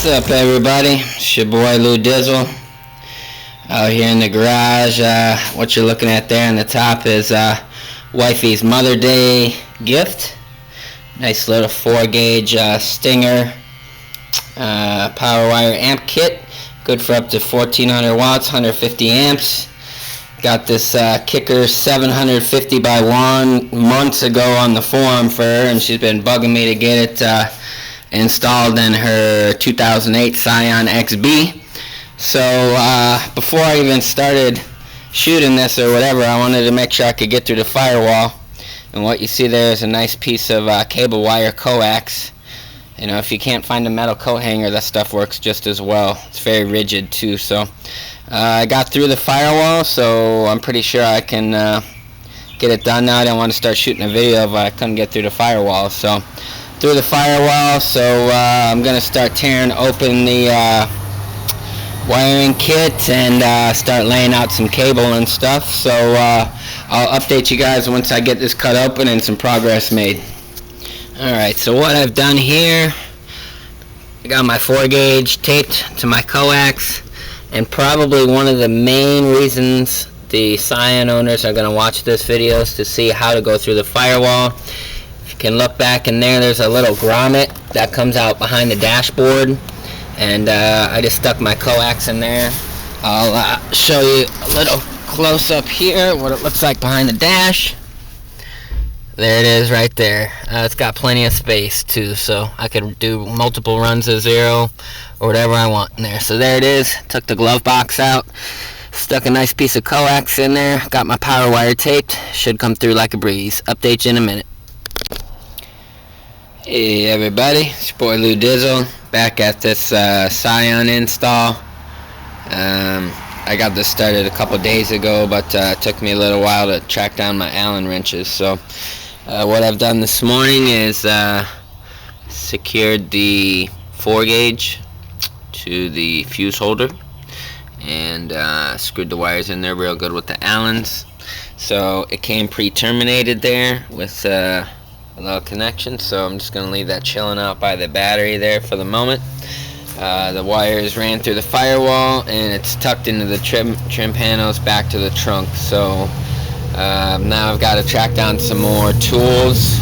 What's up, everybody? It's your boy Lou Dizzle out here in the garage. What you're looking at there on the top is wifey's Mother Day gift. Nice little 4-gauge Stinger power wire amp kit, good for up to 1400 watts, 150 amps. Got this Kicker 750.1 months ago on the forum for her, and she's been bugging me to get it installed in her 2008 Scion XB. So before I even started shooting this or whatever, I wanted to make sure I could get through the firewall. And what you see there is a nice piece of cable wire coax. You know, if you can't find a metal coat hanger, that stuff works just as well. It's very rigid too. So I got through the firewall, so I'm pretty sure I can get it done now. I didn't want to start shooting a video if I couldn't get through the firewall. So through the firewall, so I'm going to start tearing open the wiring kit and start laying out some cable and stuff. So I'll update you guys once I get this cut open and some progress made. Alright, so what I've done here, I got my 4-gauge taped to my coax, and probably one of the main reasons the Scion owners are going to watch this video is to see how to go through the firewall. If you can look back in there, there's a little grommet that comes out behind the dashboard, and I just stuck my coax in there. I'll show you a little close up here what it looks like behind the dash. There it is right there. It's got plenty of space too, so I could do multiple runs of 0 or whatever I want in there. So there it is. Took the glove box out, stuck a nice piece of coax in there, got my power wire taped. Should come through like a breeze. Update you in a minute. Hey everybody, it's your boy Lou Dizzle, back at this Scion install. I got this started a couple days ago, but it took me a little while to track down my Allen wrenches. So what I've done this morning is secured the 4-gauge to the fuse holder and screwed the wires in there real good with the Allens. So it came pre-terminated there with a little connection, so I'm just going to leave that chilling out by the battery there for the moment. The wires ran through the firewall, and it's tucked into the trim panels back to the trunk. So now I've got to track down some more tools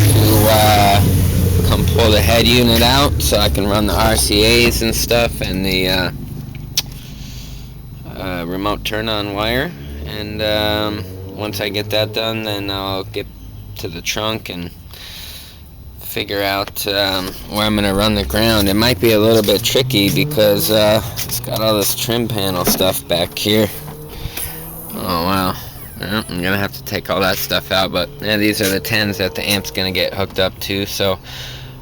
to come pull the head unit out so I can run the RCAs and stuff and the remote turn-on wire. And once I get that done, then I'll get to the trunk and figure out where I'm going to run the ground. It might be a little bit tricky because it's got all this trim panel stuff back here. Oh wow. Well, I'm going to have to take all that stuff out, but yeah, these are the 10s that the amp's going to get hooked up to. So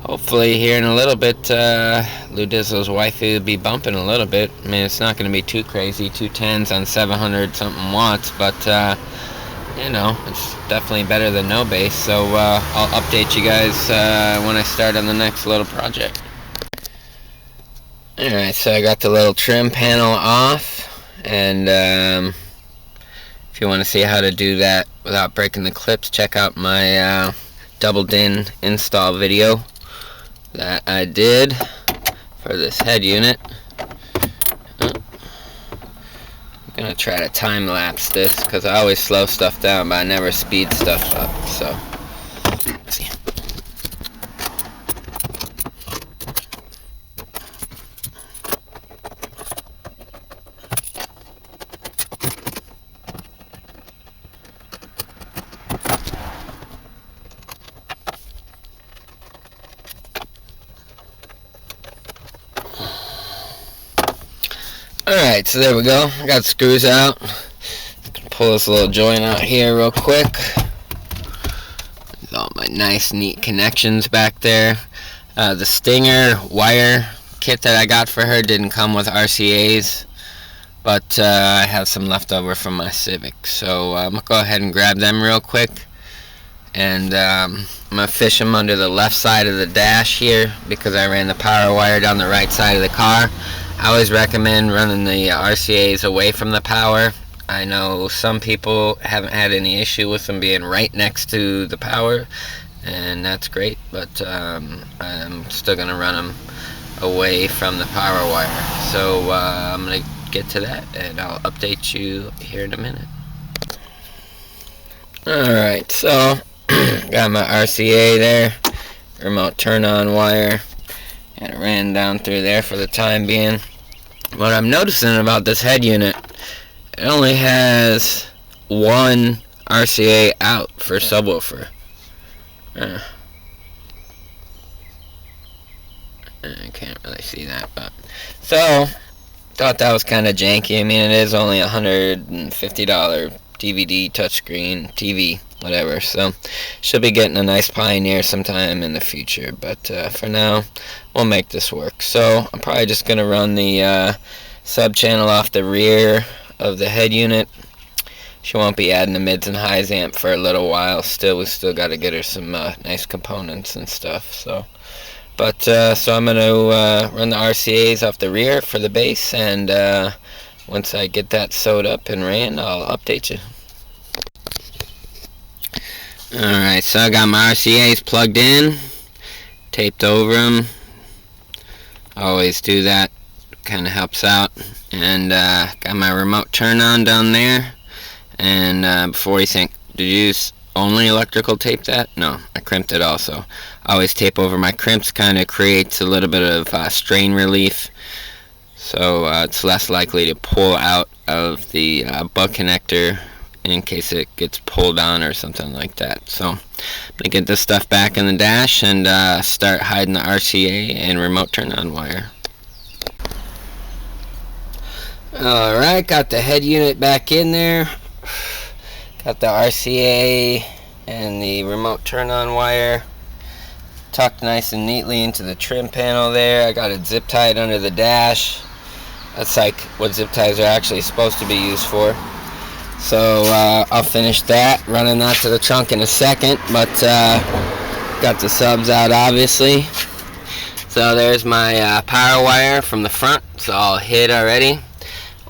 hopefully here in a little bit Lou Dizzle's wifey will be bumping a little bit. I mean, it's not going to be too crazy, 2 10s on 700 something watts, but you know, it's definitely better than no bass. So I'll update you guys when I start on the next little project. Alright, so I got the little trim panel off, and if you want to see how to do that without breaking the clips, check out my double DIN install video that I did for this head unit. I'm gonna try to time lapse this because I always slow stuff down, but I never speed stuff up. So let's see. Alright, so there we go. I got screws out. I can pull this little joint out here real quick. All my nice, neat connections back there. The Stinger wire kit that I got for her didn't come with RCAs, but I have some left over from my Civic. So I'm going to go ahead and grab them real quick. And I'm going to fish them under the left side of the dash here because I ran the power wire down the right side of the car. I always recommend running the RCAs away from the power. I know some people haven't had any issue with them being right next to the power, and that's great, but I'm still going to run them away from the power wire. So I'm going to get to that and I'll update you here in a minute. Alright, so got my RCA there, remote turn on wire, and it ran down through there for the time being. What I'm noticing about this head unit, it only has one RCA out for subwoofer. I can't really see that, but so thought that was kind of janky. I mean, it is only $150 DVD touchscreen TV, whatever. So should be getting a nice Pioneer sometime in the future. But for now, we'll make this work. So I'm probably just gonna run the sub channel off the rear of the head unit. She won't be adding the mids and highs amp for a little while. We still got to get her some nice components and stuff. So, but so I'm gonna run the RCAs off the rear for the bass, and once I get that sewed up and ran, I'll update you. Alright, so I got my RCAs plugged in, taped over them. Always do that, kind of helps out. And got my remote turn on down there. And before you think, did you use only electrical tape that? No, I crimped it also. I always tape over my crimps, kind of creates a little bit of strain relief. So it's less likely to pull out of the bug connector in case it gets pulled on or something like that. So I'm going to get this stuff back in the dash and start hiding the RCA and remote turn on wire. Alright, got the head unit back in there. Got the RCA and the remote turn on wire tucked nice and neatly into the trim panel there. I got it zip tied under the dash. That's like what zip ties are actually supposed to be used for. So I'll finish that, running that to the trunk in a second, but got the subs out obviously. So there's my power wire from the front. It's all hid already.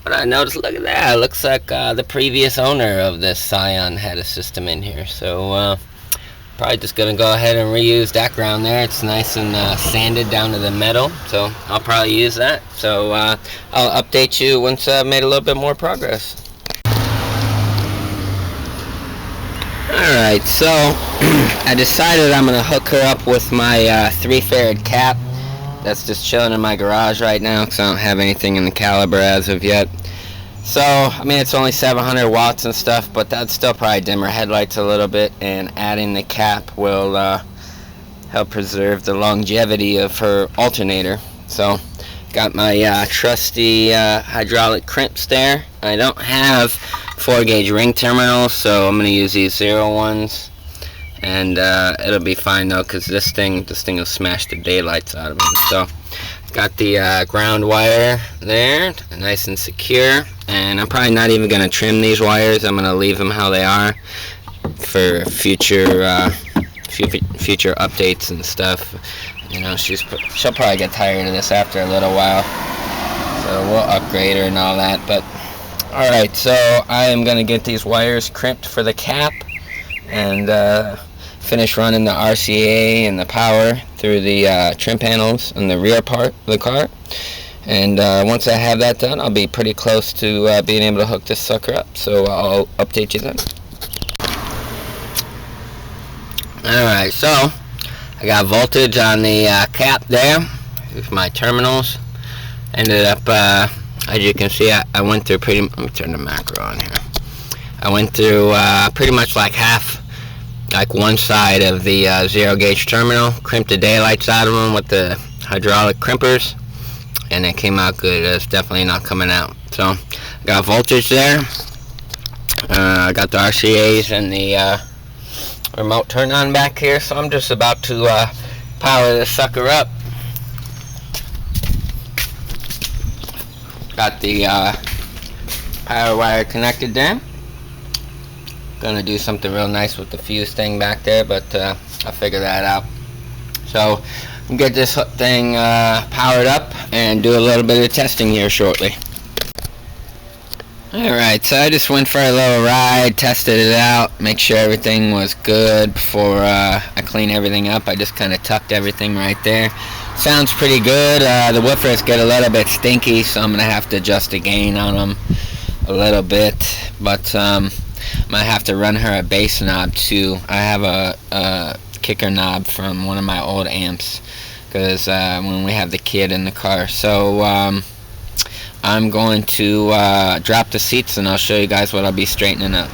What I noticed, look at that, it looks like the previous owner of this Scion had a system in here. So probably just gonna go ahead and reuse that ground there. It's nice and sanded down to the metal, so I'll probably use that. So I'll update you once I've made a little bit more progress. Alright, so I decided I'm gonna hook her up with my 3 farad cap. That's just chilling in my garage right now because I don't have anything in the caliber as of yet. So, I mean, it's only 700 watts and stuff, but that'd still probably dim her headlights a little bit, and adding the cap will help preserve the longevity of her alternator. So, got my trusty hydraulic crimps there. I don't have 4-gauge ring terminals, so I'm going to use these 0 ones. And it'll be fine though, because this thing will smash the daylights out of it. So got the ground wire there, nice and secure, and I'm probably not even going to trim these wires. I'm going to leave them how they are for future updates and stuff. You know, she'll probably get tired of this after a little while, so we'll upgrade her and all that. But alright, so I am going to get these wires crimped for the cap and finish running the RCA and the power through the trim panels in the rear part of the car. And once I have that done, I'll be pretty close to being able to hook this sucker up. So I'll update you then. Alright, so I got voltage on the cap there with my terminals. Ended up, as you can see, I went through pretty, let me turn the macro on here. I went through pretty much like one side of the 0-gauge terminal, crimped the daylights out of them with the hydraulic crimpers, and it came out good. It's definitely not coming out. So got voltage there. I got the RCAs and the remote turn on back here, so I'm just about to power this sucker up. Got the power wire connected there. Gonna do something real nice with the fuse thing back there, but I'll figure that out. So we'll get this thing powered up and do a little bit of testing here shortly. Alright, so I just went for a little ride, tested it out, make sure everything was good before I clean everything up. I just kind of tucked everything right there. Sounds pretty good. The woofers get a little bit stinky, so I'm gonna have to adjust the gain on them a little bit. But I might have to run her a bass knob too. I have a kicker knob from one of my old amps, because when we have the kid in the car. So I'm going to drop the seats and I'll show you guys what I'll be straightening up.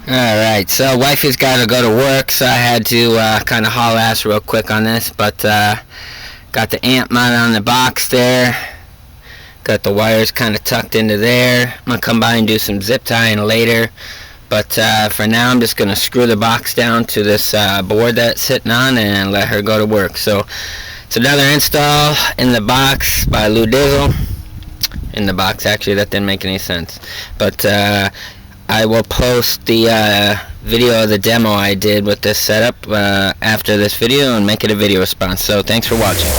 Alright, so wifey's got to go to work, so I had to kind of haul ass real quick on this, but got the amp mounted on the box there, got the wires kind of tucked into there. I'm going to come by and do some zip tying later, but for now I'm just going to screw the box down to this board that it's sitting on and let her go to work. So it's another install in the box by Lou Dizzle. In the box, actually, that didn't make any sense, but I will post the video of the demo I did with this setup after this video and make it a video response. So thanks for watching.